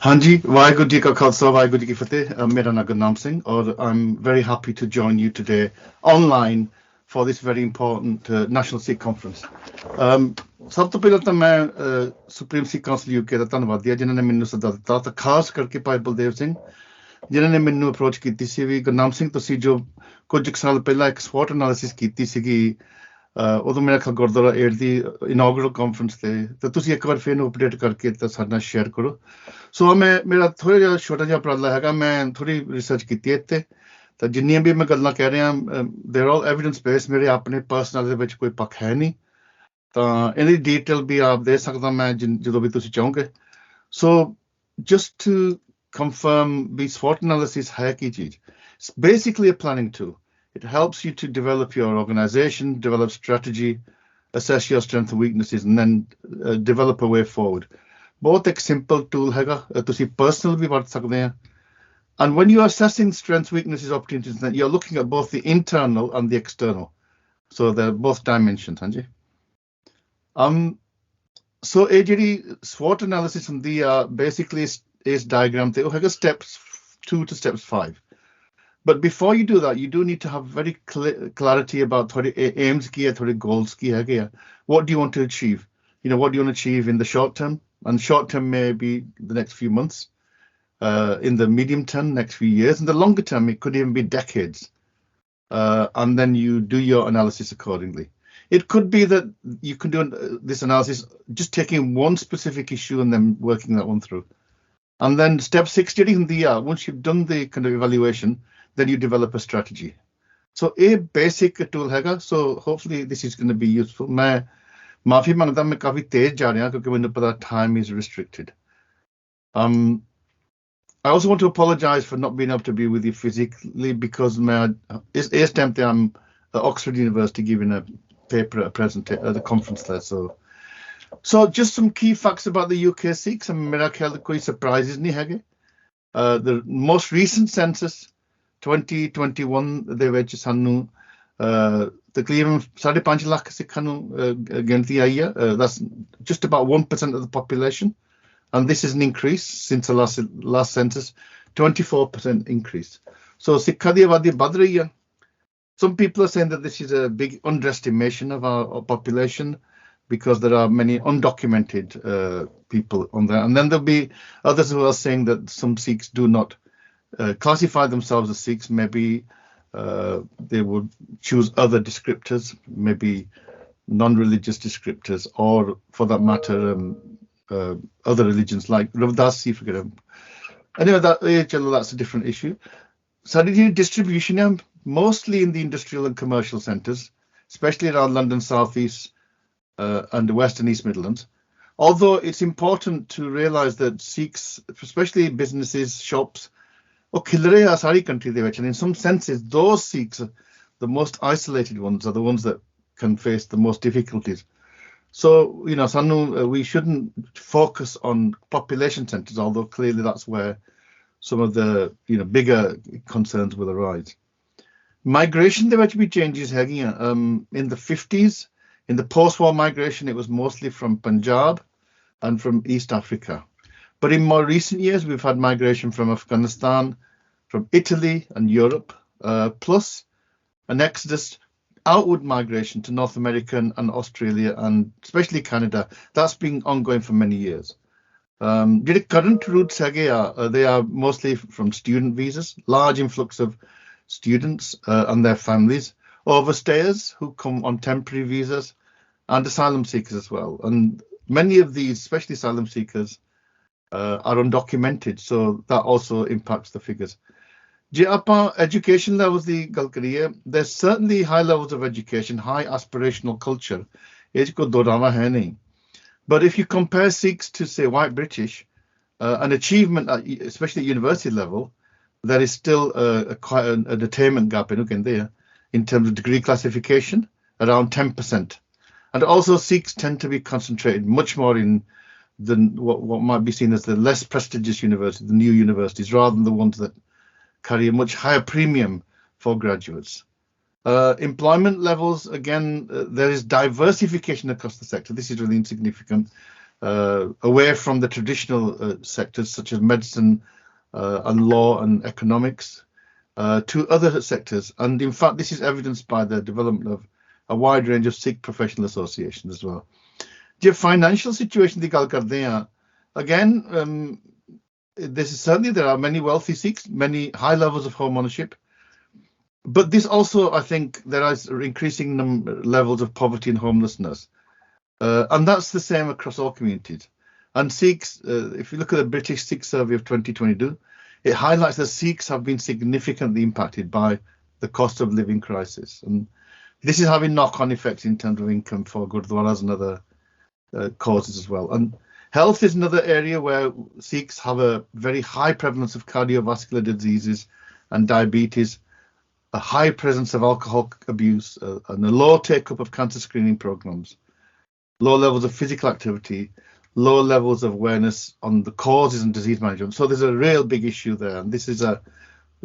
हाँ जी, वाहिगुरु जी का खालसा, वाहिगुरु जी की फतेह. मेरा नाम गुरनाम Singh, और I'm very happy to join you today online for this very important National Sikh Conference. ਸਭ ਤੋਂ ਪਹਿਲਾਂ ਤਾਂ ਮੈਂ ਸੁਪਰੀਮ ਸਿੱਖ ਕਾਉਂਸਲ ਯੂਕੇ ਦਾ ਧੰਨਵਾਦੀ ਹਾਂ ਜਿਨ੍ਹਾਂ ਨੇ ਮੈਨੂੰ ਸੱਦਾ ਦਿੱਤਾ, ਤਾਂ ਖਾਸ ਕਰਕੇ ਭਾਈ ਬਲਦੇਵ ਸਿੰਘ ਜਿਨ੍ਹਾਂ ਨੇ ਮੈਨੂੰ ਅਪਰੋਚ ਕੀਤੀ ਸੀ ਵੀ ਗੁਰਨਾਮ ਸਿੰਘ ਤੁਸੀਂ ਜੋ ਕੁਝ ਸਾਲ ਪਹਿਲਾਂ ਇੱਕ SWOT ਐਨਾਲਿਸਿਸ ਕੀਤੀ ਸੀਗੀ, ਉਦੋਂ ਮੇਰਾ ਖਿਆਲ ਗੁਰਦੁਆਰਾ ਏਡ ਦੀ ਇਨੋਗਰਲ ਕਾਨਫਰੰਸ ਤੇ ਤੁਸੀਂ ਇੱਕ ਵਾਰ ਫਿਰ ਨੂੰ ਅਪਡੇਟ ਕਰਕੇ ਤਾਂ ਸਾਡੇ ਨਾਲ ਸ਼ੇਅਰ ਕਰੋ. ਸੋ ਮੇਰਾ ਥੋੜਾ ਜਿਹਾ ਛੋਟਾ ਜਿਹਾ ਉਪਰਾਲਾ ਹੈਗਾ, ਮੈਂ ਥੋੜੀ ਰਿਸਰਚ ਕੀਤੀ ਹੈ ਇੱਥੇ, ਤਾਂ ਜਿੰਨੀਆਂ ਵੀ ਮੈਂ ਗੱਲਾਂ ਕਹਿ ਰਿਹਾ ਦੇਰ ਆਲ ਐਵੀਡੈਂਸ ਬੇਸ, ਮੇਰੇ ਆਪਣੇ ਪਰਸਨਲ ਦੇ ਵਿੱਚ ਕੋਈ ਪੱਖ ਹੈ ਨਹੀਂ, ਤਾਂ ਇਹਦੀ ਡਿਟੇਲ ਵੀ ਆਪ ਦੇ ਸਕਦਾ ਮੈਂ ਜਦੋਂ ਵੀ ਤੁਸੀਂ ਚਾਹੋਗੇ. ਸੋ ਜਸਟ ਟੂ confirm ਵੀ SWOT analysis ਹੈ ਕੀ ਚੀਜ਼. It's basically a planning tool. It helps you to develop your organization, develop strategy, assess your strengths and weaknesses, and then develop a way forward. ਬਹੁਤ ਇੱਕ simple tool ਹੈਗਾ, ਤੁਸੀਂ personal ਵੀ ਵਰਤ ਸਕਦੇ ਆ. And when you are assessing strengths, weaknesses, opportunities, then you're looking at both the internal and the external. So they're both dimensions, ਹਾਂਜੀ. So ਇਹ ਜਿਹੜੀ SWOT analysis ਹੁੰਦੀ ਆ, basically is diagram ਤੇ ਉਹ ਹੈਗਾ steps 2 to steps 5. But before you do that, you do need to have very clarity about ਤੁਹਾਡੇ aims ਕੀ ਹੈ, ਤੁਹਾਡੇ goals ਕੀ ਹੈਗੇ ਆ. What do you want to achieve? You know, what do you want to achieve in the short term? And short term may be the next few months. In the medium term, next few years. In the longer term, it could even be decades. And then you do your analysis accordingly. It could be that you can do this analysis just taking one specific issue and then working that one through. And then step 6, once you've done the kind of evaluation, then you develop a strategy. So a basic tool हैगा. So hopefully this is going to be useful. मैं माफी मांगता, मैं काफी तेज जा रहा क्योंकि मुझे पता time is restricted. I also want to apologize for not being able to be with you physically because it's time I'm at Oxford University giving a paper at a presentation at the conference there. So just some key facts about the UK Sikhs. मेरा ख्याल कोई surprises नहीं हैगे. The most recent census 2021 ਦੇ ਵਿੱਚ ਸਾਨੂੰ ਤਕਰੀਬਨ 5.5 ਲੱਖ ਸਿੱਖਾਂ ਨੂੰ ਗਿਣਤੀ ਆਈ ਆ. That's just about 1% of the population, and this is an increase since the last census, 24% increase. So ਸਿੱਖਾਂ ਦੀ ਆਬਾਦੀ ਵੱਧ ਰਹੀ ਆ. Some people are saying that this is a big underestimation of our population, because there are many undocumented people on there. And then there'll be others who are saying that some Sikhs do not classify themselves as Sikhs. Maybe they would choose other descriptors, maybe non-religious descriptors, or for that matter, other religions like Ravdasi, forget him. Anyway, that's a different issue. So the distribution, mostly in the industrial and commercial centres, especially around London South East, and the West and East Midlands. Although it's important to realise that Sikhs, especially businesses, shops, sari country they and in some senses, those Sikhs, the most isolated ones, are the ones that can face the most difficulties. So, you know, we shouldn't focus on population centres, although clearly that's where some of the, bigger concerns will arise. Migration, there will be changes in the 50s. In the post-war migration, it was mostly from Punjab and from East Africa. But in more recent years, we've had migration from Afghanistan, from Italy and Europe, plus an exodus, outward migration to North America and Australia, and especially Canada. That's been ongoing for many years. The current routes, they are mostly from student visas, large influx of students and their families, overstayers who come on temporary visas, and asylum seekers as well. And many of these, especially asylum seekers, are undocumented, so that also impacts the figures. Je aapa education levels di gal kariye, there's certainly high levels of education, high aspirational culture. Ej ko dorawa hai nahi. But if you compare Sikhs to, say, white British, an achievement, especially at university level, there is still quite an attainment gap in terms of degree classification, around 10%. And also Sikhs tend to be concentrated much more in what might be seen as the less prestigious universities, the new universities, rather than the ones that carry a much higher premium for graduates. Employment levels, again, there is diversification across the sector. This is really insignificant. away from the traditional sectors such as medicine and law and economics to other sectors. And in fact, this is evidenced by the development of a wide range of Sikh professional associations as well. The financial situation the ਗੱਲ ਕਰਦੇ ਹਾਂ, again, there are many wealthy Sikhs, many high levels of home ownership, but this also, I think, there is increasing levels of poverty and homelessness, and that's the same across all communities. And Sikhs, if you look at the British Sikh survey of 2022, it highlights that Sikhs have been significantly impacted by the cost of living crisis, and this is having knock-on effects in terms of income for gurdwaras and other causes as well. And health is another area where Sikhs have a very high prevalence of cardiovascular diseases and diabetes, a high presence of alcohol abuse, and a low take-up of cancer screening programs, low levels of physical activity, low levels of awareness on the causes and disease management. So there's a real big issue there. And this is a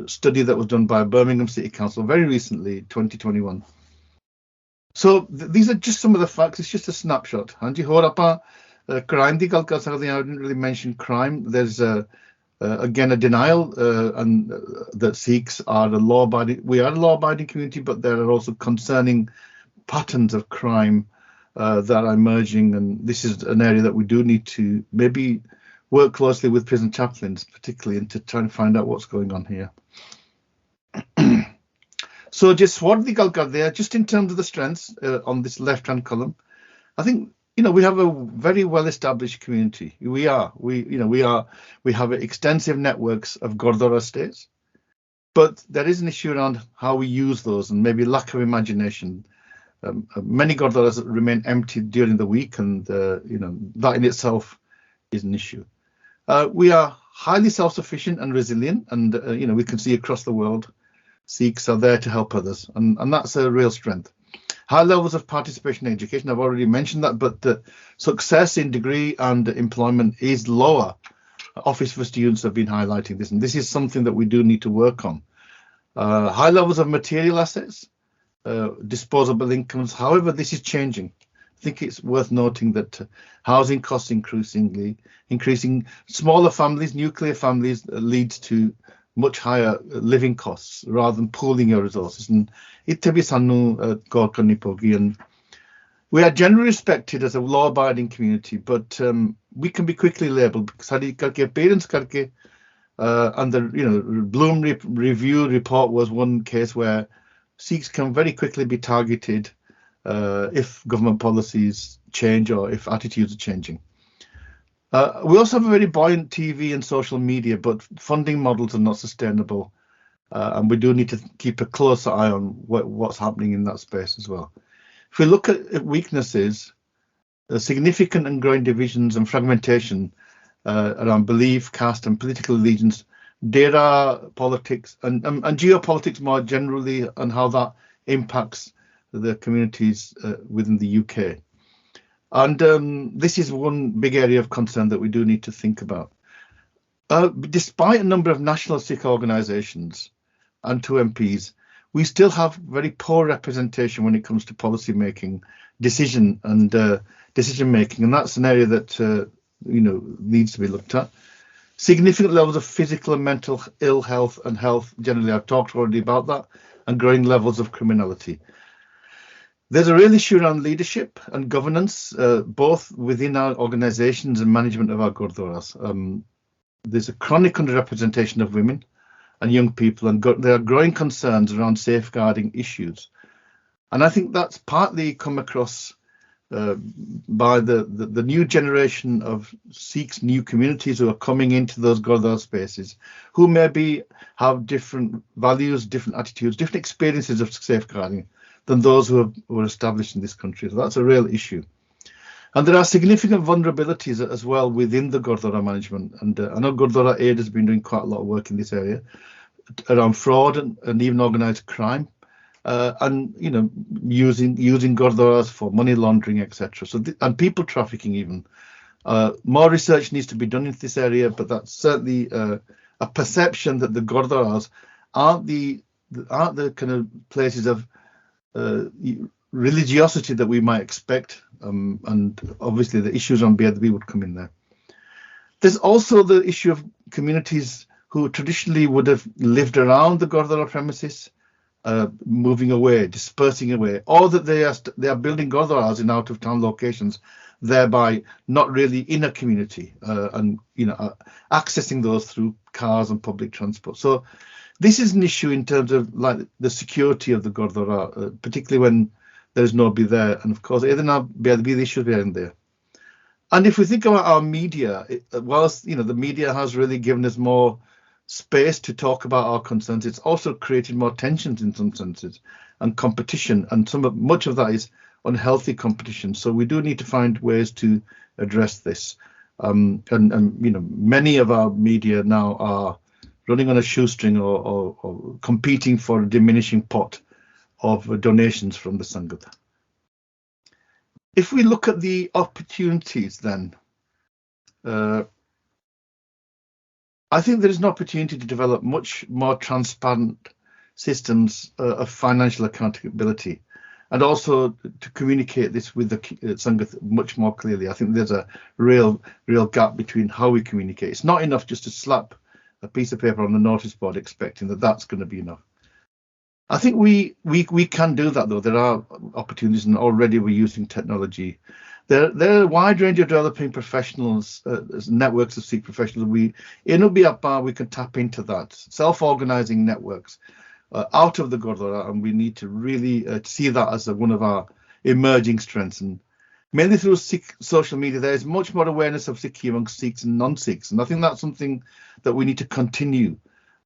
study that was done by Birmingham City Council very recently, 2021. So these are just some of the facts. It's just a snapshot. And crime di ਗੱਲ ਕਰ ਸਕਦੇ ਹਾਂ. I didn't really mention crime. There's again a denial and that Sikhs are we are a law-abiding community, but there are also concerning patterns of crime that are emerging, and this is an area that we do need to maybe work closely with prison chaplains, particularly, and to try and find out what's going on here. So just SWOT the ਗੱਲ ਕਰਦੇ ਆ, just in terms of the strengths on this left-hand column, I think we have a very well-established community. We have extensive networks of Gurdwara estates, but there is an issue around how we use those and maybe lack of imagination. Many Gurdwaras remain empty during the week, and that in itself is an issue. We are highly self-sufficient and resilient, and we can see across the world Sikhs are there to help others, and that's a real strength. High levels of participation in education, I've already mentioned that, but the success in degree and employment is lower. Office for Students have been highlighting this, and this is something that we do need to work on. High levels of material assets, disposable incomes. However, this is changing. I think it's worth noting that housing costs increasing. Smaller families, nuclear families, leads to much higher living costs rather than pooling your resources. And and we are generally respected as a law-abiding community, but we can be quickly labelled parents and the Bloom Review report was one case where Sikhs can very quickly be targeted if government policies change or if attitudes are changing. We also have a very buoyant TV and social media, but funding models are not sustainable, and we do need to keep a closer eye on what's happening in that space as well. If we look at weaknesses, significant and growing divisions and fragmentation around belief, caste and political allegiance, data politics and geopolitics more generally, and how that impacts the communities within the UK. And this is one big area of concern that we do need to think about. Despite a number of national Sikh organisations and 2 MPs, we still have very poor representation when it comes to policy making, decision making, and that's an area that needs to be looked at. Significant levels of physical and mental ill health and health generally. I've talked already about that, and growing levels of criminality. There's a real issue around leadership and governance, both within our organisations and management of our gurdwaras. There's a chronic underrepresentation of women and young people, and there are growing concerns around safeguarding issues. And I think that's partly come across by the new generation of Sikhs, new communities who are coming into those gurdwara spaces, who maybe have different values, different attitudes, different experiences of safeguarding than those who were established in this country. So that's a real issue. And there are significant vulnerabilities as well within the Gurdwara management. And I know Gurdwara Aid has been doing quite a lot of work in this area around fraud and even organised crime, and using Gurdwaras for money laundering, etc. So and people trafficking even. More research needs to be done in this area, but that's certainly a perception that the Gurdwaras aren't the kind of places of religiosity that we might expect, and obviously the issues on Beadbi would come in there. There's also the issue of communities who traditionally would have lived around the Gurdwara premises, moving away, dispersing away, or that they are building Gurdwaras in out of town locations, thereby not really in a community, and accessing those through cars and public transport. So this is an issue in terms of like the security of the Gurdwara, particularly when there's nobody there, and of course the issues behind there. And if we think about our media, whilst the media has really given us more space to talk about our concerns, it's also created more tensions in some senses and competition, and much of that is unhealthy competition. So we do need to find ways to address this. And many of our media now are running on a shoestring or competing for a diminishing pot of donations from the Sangat. If we look at the opportunities, then I think there is an opportunity to develop much more transparent systems of financial accountability, and also to communicate this with the Sangat much more clearly. I think there's a real gap between how we communicate. It's not enough just to slap a piece of paper on the notice board expecting that that's going to be enough. I think we can do that, though. There are opportunities, and already we're using technology. There are a wide range of developing professionals, networks of Sikh professionals. In Ubiappa, we can tap into that, self-organizing networks out of the Gurdwara, and we need to really see that as one of our emerging strengths. And mainly through Sikh social media, there is much more awareness of Sikhi amongst Sikhs and non-Sikhs, and I think that's something that we need to continue.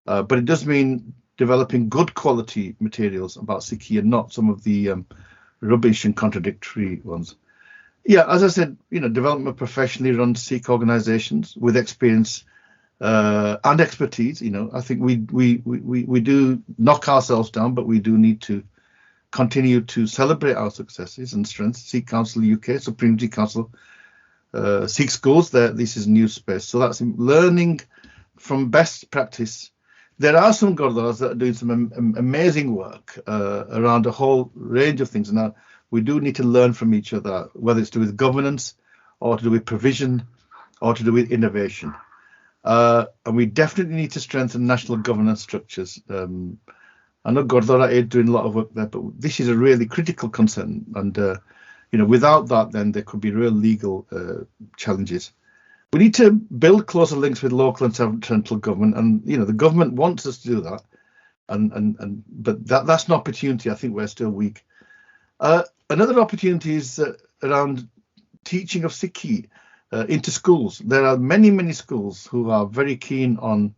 But it does mean developing good quality materials about Sikhi and not some of the rubbish and contradictory ones. Yeah, as I said, development of professionally run Sikh organizations with experience and expertise. I think we do knock ourselves down, but we do need to continue to celebrate our successes and strengths. Sikh Council UK, Supreme Sikh Council, Sikh schools. This is new space. So that's learning from best practice. There are some Gurdwaras that are doing some amazing work around a whole range of things. Now, we do need to learn from each other, whether it's to do with governance or to do with provision or to do with innovation. And we definitely need to strengthen national governance structures. I know Gurdwara is doing a lot of work there, but this is a really critical concern. And, without that, then there could be real legal challenges. We need to build closer links with local and central government, and the government wants us to do that, but that's an opportunity. I think we're still weak. Another opportunity is around teaching of Sikhi into schools. There are many schools who are very keen on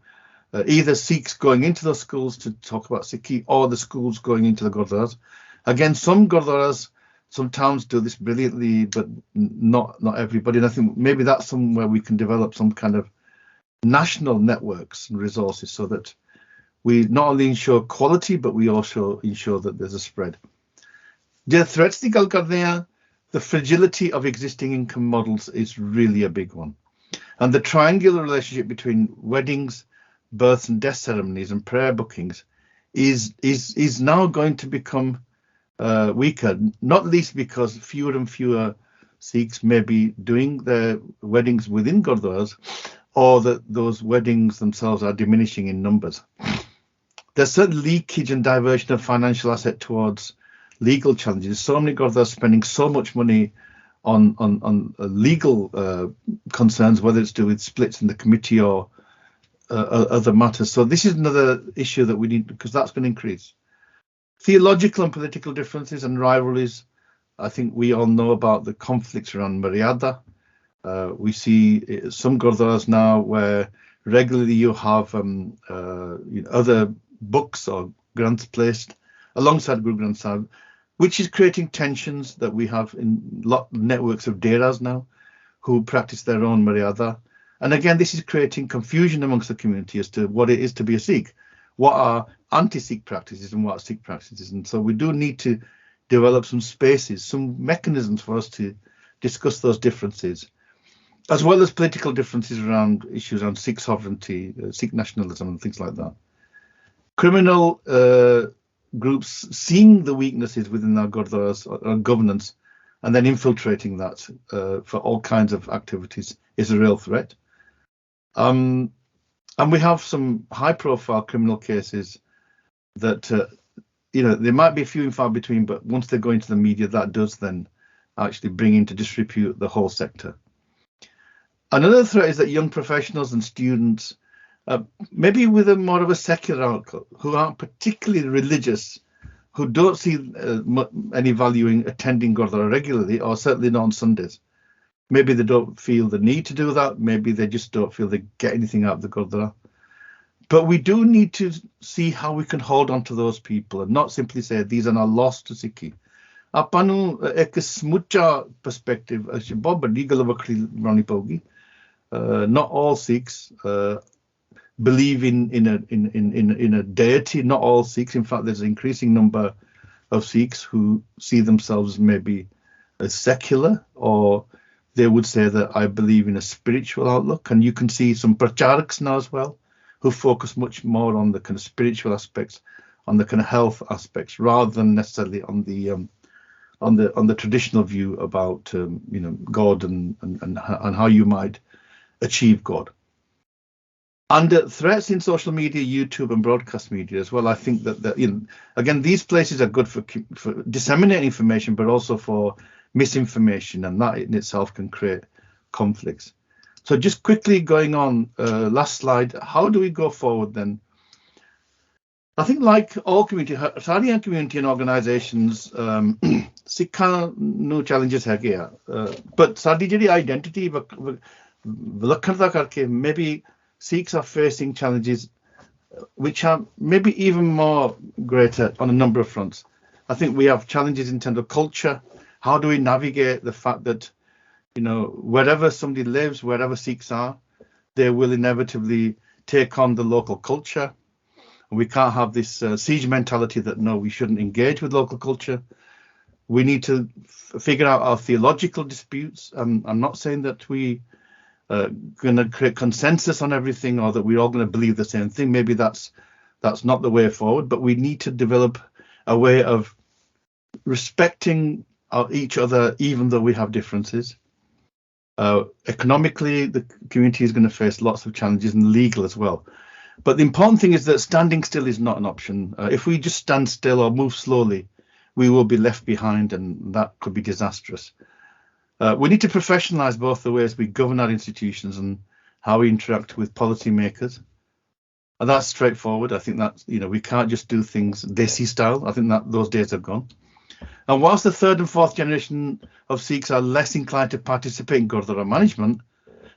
either Sikhs going into those schools to talk about Sikhi, or the schools going into the Gurdwaras. Again, some Gurdwaras, some towns do this brilliantly, but not everybody. And I think maybe that's somewhere we can develop some kind of national networks and resources, so that we not only ensure quality, but we also ensure that there's a spread. The threats the Galkardea, the fragility of existing income models is really a big one. And the triangular relationship between weddings, births and death ceremonies and prayer bookings is now going to become weaker, not least because fewer and fewer Sikhs may be doing their weddings within Gurdwaras, or that those weddings themselves are diminishing in numbers. There's certain leakage and diversion of financial asset towards legal challenges. So many Gurdwaras spending so much money on legal concerns, whether it's to do with splits in the committee or other matters. So this is another issue that we need, because that's going to increase. Theological and political differences and rivalries. I think we all know about the conflicts around Maryada. We see some Gurdwaras now where regularly you have other books or granths placed alongside Guru Granth Sahib, which is creating tensions that we have in networks of Deras now, who practice their own Maryada. And again, this is creating confusion amongst the community as to what it is to be a Sikh. What are anti-Sikh practices and what are Sikh practices? And so we do need to develop some spaces, some mechanisms for us to discuss those differences, as well as political differences around issues around Sikh sovereignty, Sikh nationalism and things like that. Criminal groups seeing the weaknesses within our gurdwaras or governance and then infiltrating that for all kinds of activities is a real threat. And we have some high-profile criminal cases that, they might be few and far between, but once they go into the media, that does then actually bring into disrepute the whole sector. Another threat is that young professionals and students, maybe with a more of a secular outlook, who aren't particularly religious, who don't see any value in attending Gurdwara regularly, or certainly not on Sundays. Maybe they don't feel the need to do that. Maybe they just don't feel they get anything out of the Gurdwara. But we do need to see how we can hold on to those people and not simply say these are now lost to Sikhi. ਆਪਾਂ ਨੂੰ ਇੱਕ ਸਮੁੱਚਾ perspective ਬਹੁਤ ਵੱਡੀ ਗੱਲ ਵੱਖਰੀ ਬਣਾਉਣੀ ਪਊਗੀ. Not all Sikhs believe in a deity. Not all Sikhs. In fact, there's an increasing number of Sikhs who see themselves maybe as secular, or they would say that I believe in a spiritual outlook. And you can see some pracharaks now as well, who focus much more on the kind of spiritual aspects, on the kind of health aspects, rather than necessarily on the traditional view about God and how you might achieve God. And threats in social media, YouTube and broadcast media as well. I think that again, these places are good for disseminating information, but also for misinformation, and that in itself can create conflicts. So just quickly going on, last slide, how do we go forward then? I think like all community and organizations, Sikhs no challenges ਹੈਗੇ ਆ, but ਸਾਡੀ ਜਿਹੜੀ identity ਵਿਲੱਖਣਤਾ ਕਰਕੇ maybe Sikhs are facing challenges which are maybe even more greater on a number of fronts. I think we have challenges in terms of culture. How do we navigate the fact that, wherever somebody lives, wherever Sikhs are, they will inevitably take on the local culture. We can't have this siege mentality that, no, we shouldn't engage with local culture. We need to figure out our theological disputes. I'm not saying that we going to create consensus on everything, or that we're all going to believe the same thing. Maybe that's not the way forward, but we need to develop a way of respecting each other, even though we have differences. Economically, the community is going to face lots of challenges, and legal as well. But the important thing is that standing still is not an option. If we just stand still or move slowly, we will be left behind, and that could be disastrous. We need to professionalize both the ways we govern our institutions and how we interact with policymakers. And that's straightforward. I think that, we can't just do things desi style. I think that those days are gone. And whilst the third and fourth generation of Sikhs are less inclined to participate in Gurdwara management,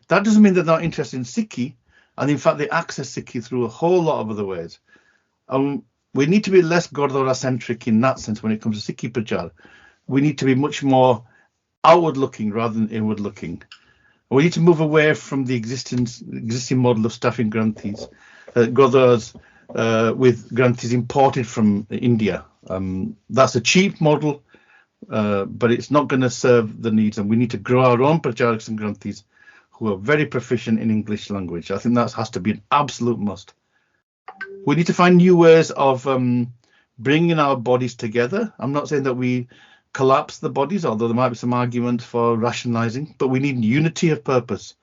that doesn't mean they're not interested in Sikhi. And in fact, they access Sikhi through a whole lot of other ways. We need to be less Gurdwara centric in that sense when it comes to Sikhi prachar. We need to be much more outward looking rather than inward looking. We need to move away from the existing model of staffing granthees, Gurdwaras with granthees imported from India. That's a cheap model, but it's not going to serve the needs, and we need to grow our own pracharaks and granthees who are very proficient in English language. I think that has to be an absolute must. We need to find new ways of bringing our bodies together. I'm not saying that we collapse the bodies, although there might be some argument for rationalizing, but we need unity of purpose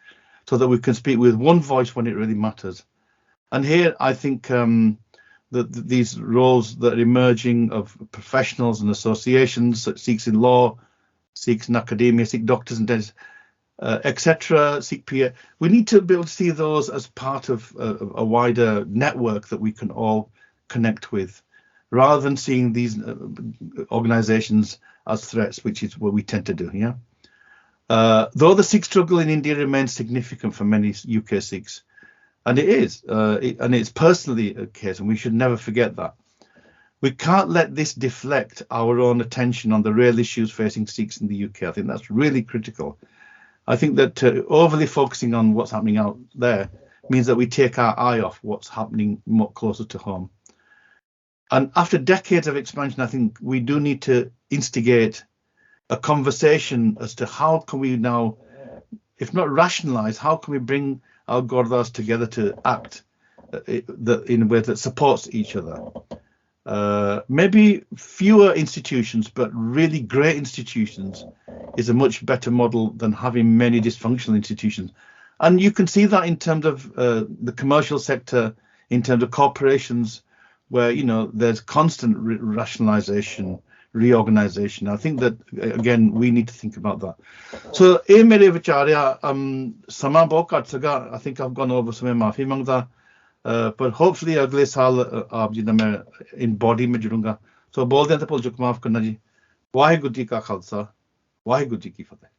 so that we can speak with one voice when it really matters. And here I think that these roles that are emerging of professionals and associations, Sikhs in law, Sikhs in academia, Sikh doctors and dentists, etc., Sikh peer, we need to be able to see those as part of a wider network that we can all connect with, rather than seeing these organizations as threats, which is what we tend to do. Though the Sikh struggle in India remains significant for many UK Sikhs, and it is, and it's personally a case, and we should never forget that. We can't let this deflect our own attention on the real issues facing Sikhs in the UK. I think that's really critical. I think that overly focusing on what's happening out there means that we take our eye off what's happening more closer to home. And after decades of expansion, I think we do need to instigate a conversation as to how can we now, if not rationalize, how can we bring our Gurdwaras together to act in a way that supports each other. maybe fewer institutions, but really great institutions is a much better model than having many dysfunctional institutions. And you can see that in terms of the commercial sector, in terms of corporations, where there's constant rationalization, reorganization. I think that again we need to think about that. So, mere vichar sama bahut ghat saga. I think I've gone over, some maafi mangda. But hopefully अगले साल आप जी मैं in body में जुड़ूंगा. So बोल दें तो भुल चुक माफ करना जी. वाहिगुरू जी का खालसा, वाहिगुरू जी की फतेह.